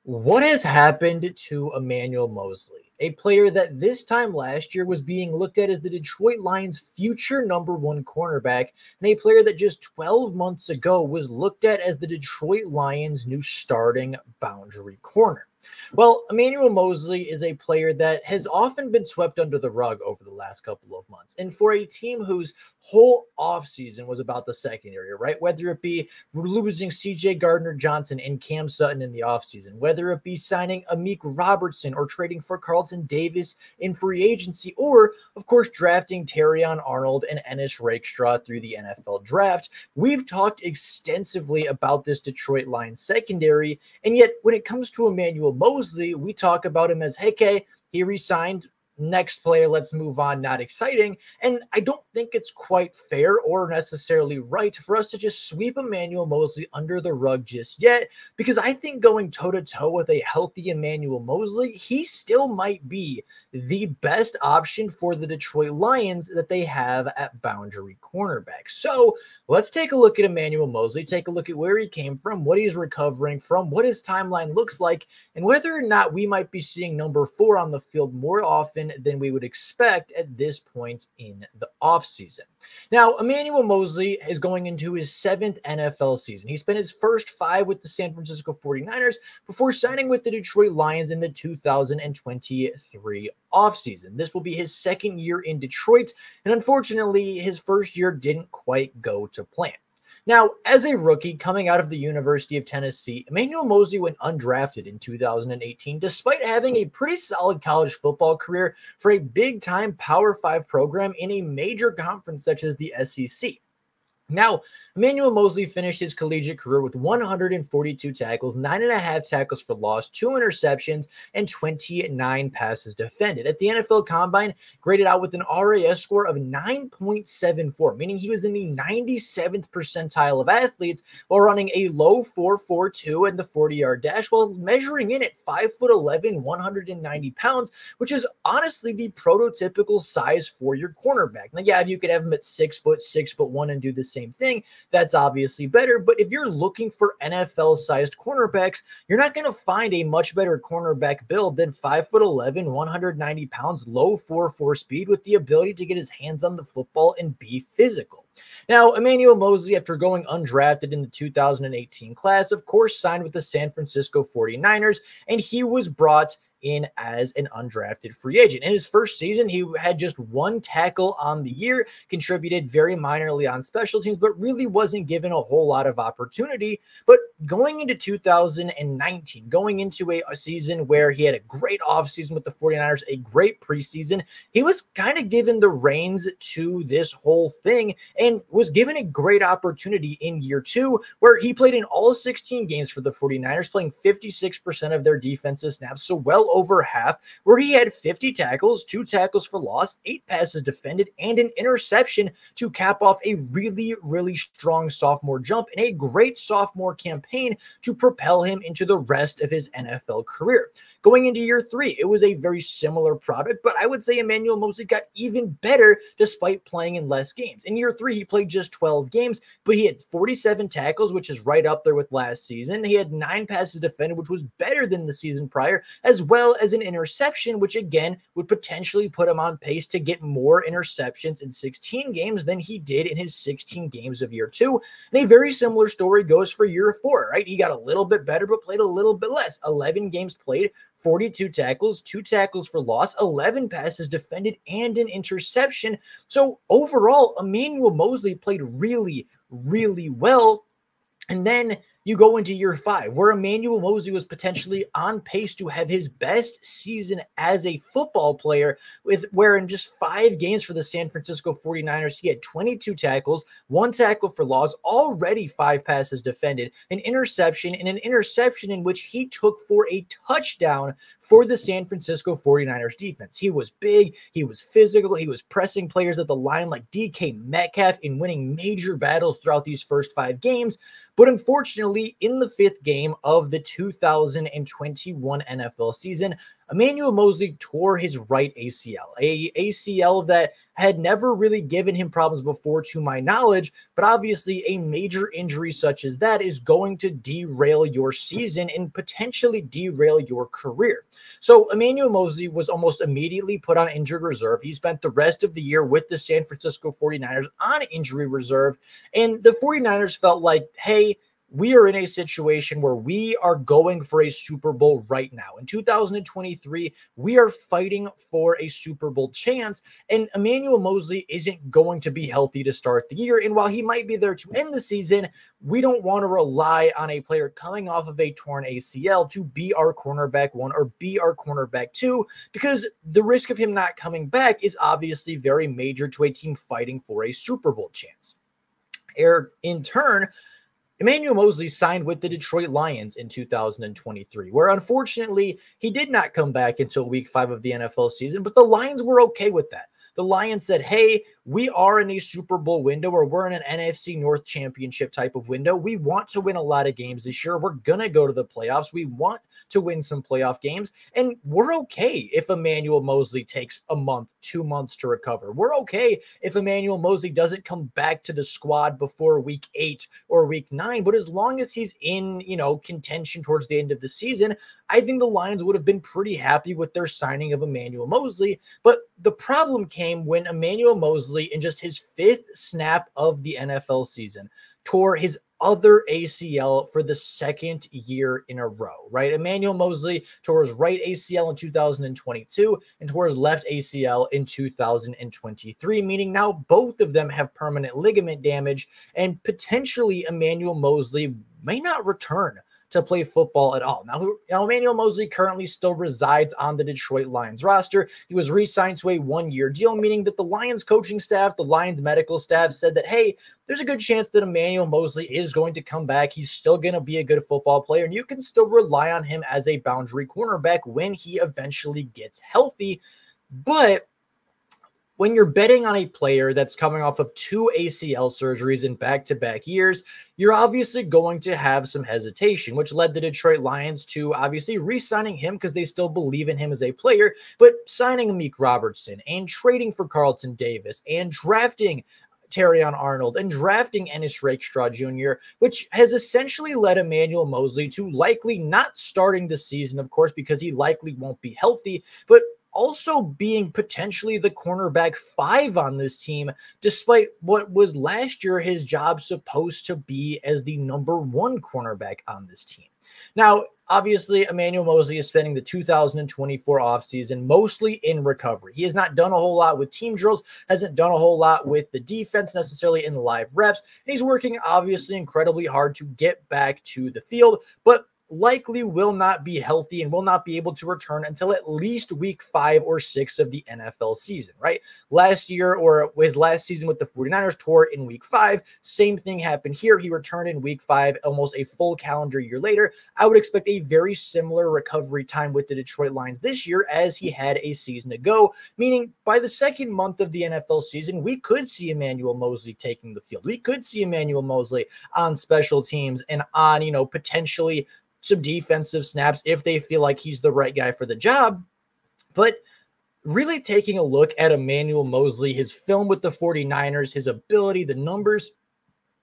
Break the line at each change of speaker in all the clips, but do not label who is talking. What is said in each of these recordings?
What has happened to Emmanuel Moseley, a player that this time last year was being looked at as the Detroit Lions' future #1 cornerback, and a player that just 12 months ago was looked at as the Detroit Lions' new starting boundary corner? Well, Emmanuel Moseley is a player that has often been swept under the rug over the last couple of months. And for a team whose whole offseason was about the secondary, right? Whether it be losing CJ Gardner-Johnson and Cam Sutton in the offseason, whether it be signing Amik Robertson or trading for Carlton Davis in free agency, or, of course, drafting Terrion Arnold and Ennis Rakestraw through the NFL draft. We've talked extensively about this Detroit Lions secondary, and yet when it comes to Emmanuel Moseley, we talk about him as, hey, he re-signed. Next player, let's move on. Not exciting. And I don't think it's quite fair or necessarily right for us to just sweep Emmanuel Moseley under the rug just yet, because I think going toe-to-toe with a healthy Emmanuel Moseley, he still might be the best option for the Detroit Lions that they have at boundary cornerback. So let's take a look at Emmanuel Moseley, take a look at where he came from, what he's recovering from, what his timeline looks like, and whether or not we might be seeing number 4 on the field more often than we would expect at this point in the offseason. Now, Emmanuel Moseley is going into his 7th NFL season. He spent his first 5 with the San Francisco 49ers before signing with the Detroit Lions in the 2023 offseason. This will be his 2nd year in Detroit, and unfortunately, his first year didn't quite go to plan. Now, as a rookie coming out of the University of Tennessee, Emmanuel Moseley went undrafted in 2018, despite having a pretty solid college football career for a big-time Power 5 program in a major conference such as the SEC. Now, Emmanuel Moseley finished his collegiate career with 142 tackles, 9.5 tackles for loss, 2 interceptions, and 29 passes defended. At the NFL Combine, graded out with an RAS score of 9.74, meaning he was in the 97th percentile of athletes while running a low 4.42 in the 40-yard dash, while measuring in at 5'11", 190 pounds, which is honestly the prototypical size for your cornerback. Now, yeah, if you could have him at 6 foot, 6'1", and do the same thing, that's obviously better. But if you're looking for NFL-sized cornerbacks, you're not going to find a much better cornerback build than 5'11", 190 pounds, low 4.4 speed with the ability to get his hands on the football and be physical. Now, Emmanuel Moseley, after going undrafted in the 2018 class, of course, signed with the San Francisco 49ers, and he was brought in as an undrafted free agent. In his first season, he had just 1 tackle on the year, contributed very minorly on special teams, but really wasn't given a whole lot of opportunity. But going into 2019, going into a season where he had a great offseason with the 49ers, a great preseason, he was kind of given the reins to this whole thing and was given a great opportunity in year 2, where he played in all 16 games for the 49ers, playing 56% of their defensive snaps, so well over half, where he had 50 tackles, 2 tackles for loss, 8 passes defended, and an interception to cap off a really, really strong sophomore jump and a great sophomore campaign to propel him into the rest of his NFL career. Going into year 3, it was a very similar product, but I would say Emmanuel Moseley got even better despite playing in less games. In year 3, he played just 12 games, but he had 47 tackles, which is right up there with last season. He had 9 passes defended, which was better than the season prior, as well as an interception, which again would potentially put him on pace to get more interceptions in 16 games than he did in his 16 games of year 2. And a very similar story goes for year 4, right? He got a little bit better, but played a little bit less. 11 games played, 42 tackles, 2 tackles for loss, 11 passes defended, and an interception. So overall, Emmanuel Moseley played really, really well. And then you go into year 5, where Emmanuel Moseley was potentially on pace to have his best season as a football player, where in just 5 games for the San Francisco 49ers, he had 22 tackles, 1 tackle for loss, already 5 passes defended, an interception in which he took for a touchdown for the San Francisco 49ers defense. He was big, he was physical, he was pressing players at the line like DK Metcalf in winning major battles throughout these first 5 games. But unfortunately, in the 5th game of the 2021 NFL season, Emmanuel Moseley tore his right ACL, a ACL that had never really given him problems before to my knowledge, but obviously a major injury such as that is going to derail your season and potentially derail your career. So Emmanuel Moseley was almost immediately put on injured reserve. He spent the rest of the year with the San Francisco 49ers on injury reserve, and the 49ers felt like, hey, we are in a situation where we are going for a Super Bowl right now. In 2023, we are fighting for a Super Bowl chance, and Emmanuel Moseley isn't going to be healthy to start the year. And while he might be there to end the season, we don't want to rely on a player coming off of a torn ACL to be our cornerback 1 or be our cornerback 2, because the risk of him not coming back is obviously very major to a team fighting for a Super Bowl chance. In turn, Emmanuel Moseley signed with the Detroit Lions in 2023, where unfortunately he did not come back until week 5 of the NFL season, but the Lions were okay with that. The Lions said, hey, we are in a Super Bowl window, or we're in an NFC North championship type of window. We want to win a lot of games this year. We're going to go to the playoffs. We want to win some playoff games, and we're okay if Emmanuel Moseley takes a month, 2 months to recover. We're okay if Emmanuel Moseley doesn't come back to the squad before week 8 or week 9, but as long as he's in, contention towards the end of the season, I think the Lions would have been pretty happy with their signing of Emmanuel Moseley. But the problem came when Emmanuel Moseley, in just his 5th snap of the NFL season, tore his other ACL for the 2nd year in a row, right? Emmanuel Moseley tore his right ACL in 2022 and tore his left ACL in 2023, meaning now both of them have permanent ligament damage, and potentially Emmanuel Moseley may not return to play football at all. Now, Emmanuel Moseley currently still resides on the Detroit Lions roster. He was re-signed to a 1-year deal, meaning that the Lions coaching staff, the Lions medical staff said that, hey, there's a good chance that Emmanuel Moseley is going to come back. He's still going to be a good football player, and you can still rely on him as a boundary cornerback when he eventually gets healthy. But when you're betting on a player that's coming off of 2 ACL surgeries in back-to-back years, you're obviously going to have some hesitation, which led the Detroit Lions to obviously re-signing him because they still believe in him as a player, but signing Amik Robertson and trading for Carlton Davis and drafting Terrion Arnold and drafting Ennis Rakestraw Jr., which has essentially led Emmanuel Moseley to likely not starting the season, of course, because he likely won't be healthy, but also being potentially the cornerback 5 on this team, despite what was last year his job supposed to be as the number 1 cornerback on this team. Now, obviously, Emmanuel Moseley is spending the 2024 offseason mostly in recovery. He has not done a whole lot with team drills, hasn't done a whole lot with the defense necessarily in the live reps, and he's working obviously incredibly hard to get back to the field, but likely will not be healthy and will not be able to return until at least week 5 or 6 of the NFL season, right? Last year, or his last season with the 49ers, tore in week 5. Same thing happened here. He returned in week 5, almost a full calendar year later. I would expect a very similar recovery time with the Detroit Lions this year as he had a season ago, meaning by the 2nd month of the NFL season, we could see Emmanuel Moseley taking the field. We could see Emmanuel Moseley on special teams and on, potentially some defensive snaps if they feel like he's the right guy for the job. But really taking a look at Emmanuel Moseley, his film with the 49ers, his ability, the numbers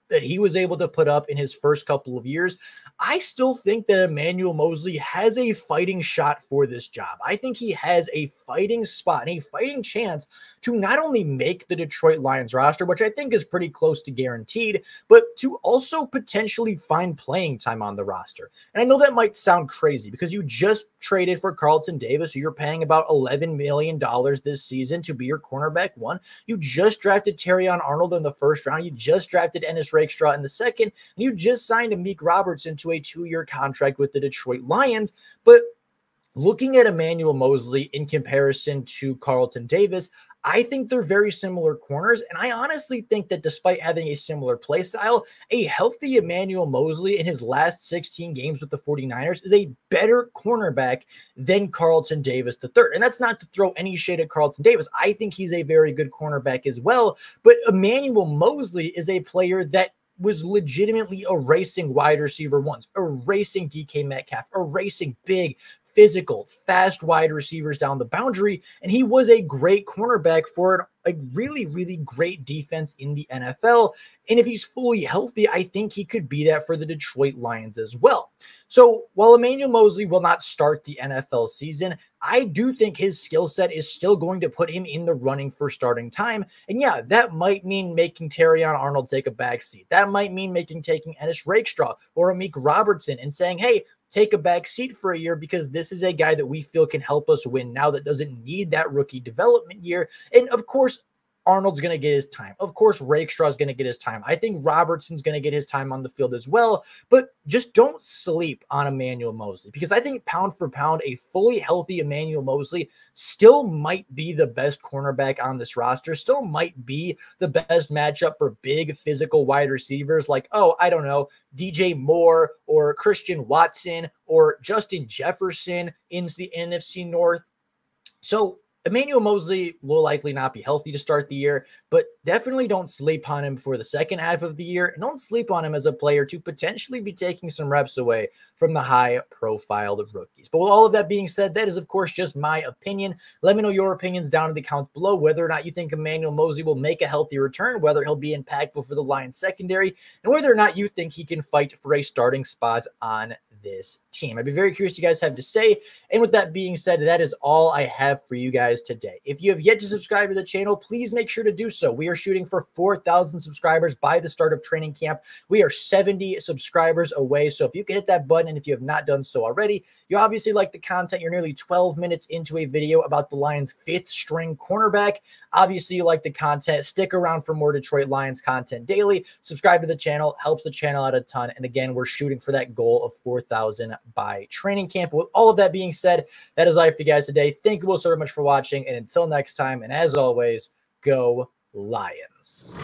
that he was able to put up in his first couple of years, I still think that Emmanuel Moseley has a fighting shot for this job. I think he has a fighting spot and a fighting chance to not only make the Detroit Lions roster, which I think is pretty close to guaranteed, but to also potentially find playing time on the roster. And I know that might sound crazy because you just traded for Carlton Davis, who you're paying about $11 million this season to be your cornerback 1. You just drafted Terrion Arnold in the 1st round. You just drafted Ennis Rakestraw in the 2nd. And you just signed Amik Robertson to a 2-year contract with the Detroit Lions. But looking at Emmanuel Moseley in comparison to Carlton Davis, I think they're very similar corners, and I honestly think that despite having a similar play style, a healthy Emmanuel Moseley in his last 16 games with the 49ers is a better cornerback than Carlton Davis III. And that's not to throw any shade at Carlton Davis. I think he's a very good cornerback as well, but Emmanuel Moseley is a player that was legitimately erasing wide receiver 1s, erasing DK Metcalf, erasing big, physical, fast wide receivers down the boundary, and he was a great cornerback for a really, really great defense in the NFL. And if he's fully healthy, I think he could be that for the Detroit Lions as well. So while Emmanuel Moseley will not start the NFL season, I do think his skill set is still going to put him in the running for starting time. And yeah, that might mean making Terrion Arnold take a backseat. That might mean taking Ennis Rakestraw or Amik Robertson and saying, hey, take a back seat for a year because this is a guy that we feel can help us win now that doesn't need that rookie development year. And of course, Arnold's going to get his time. Of course, Rakestraw's going to get his time. I think Robertson's going to get his time on the field as well, but just don't sleep on Emmanuel Moseley because I think pound for pound, a fully healthy Emmanuel Moseley still might be the best cornerback on this roster, still might be the best matchup for big physical wide receivers like, oh, I don't know, DJ Moore or Christian Watson or Justin Jefferson in the NFC North. So Emmanuel Moseley will likely not be healthy to start the year, but definitely don't sleep on him for the second half of the year, and don't sleep on him as a player to potentially be taking some reps away from the high-profile rookies. But with all of that being said, that is, of course, just my opinion. Let me know your opinions down in the comments below, whether or not you think Emmanuel Moseley will make a healthy return, whether he'll be impactful for the Lions secondary, and whether or not you think he can fight for a starting spot on this team. I'd be very curious what you guys have to say. And with that being said, that is all I have for you guys today. If you have yet to subscribe to the channel, please make sure to do so. We are shooting for 4,000 subscribers by the start of training camp. We are 70 subscribers away. So if you can hit that button, and if you have not done so already, you obviously like the content. You're nearly 12 minutes into a video about the Lions' 5th string cornerback. Obviously, you like the content. Stick around for more Detroit Lions content daily. Subscribe to the channel. Helps the channel out a ton. And again, we're shooting for that goal of 4,000 by training camp. With all of that being said, that is all for you guys today. Thank you all so much for watching. And until next time, and as always, go Lions.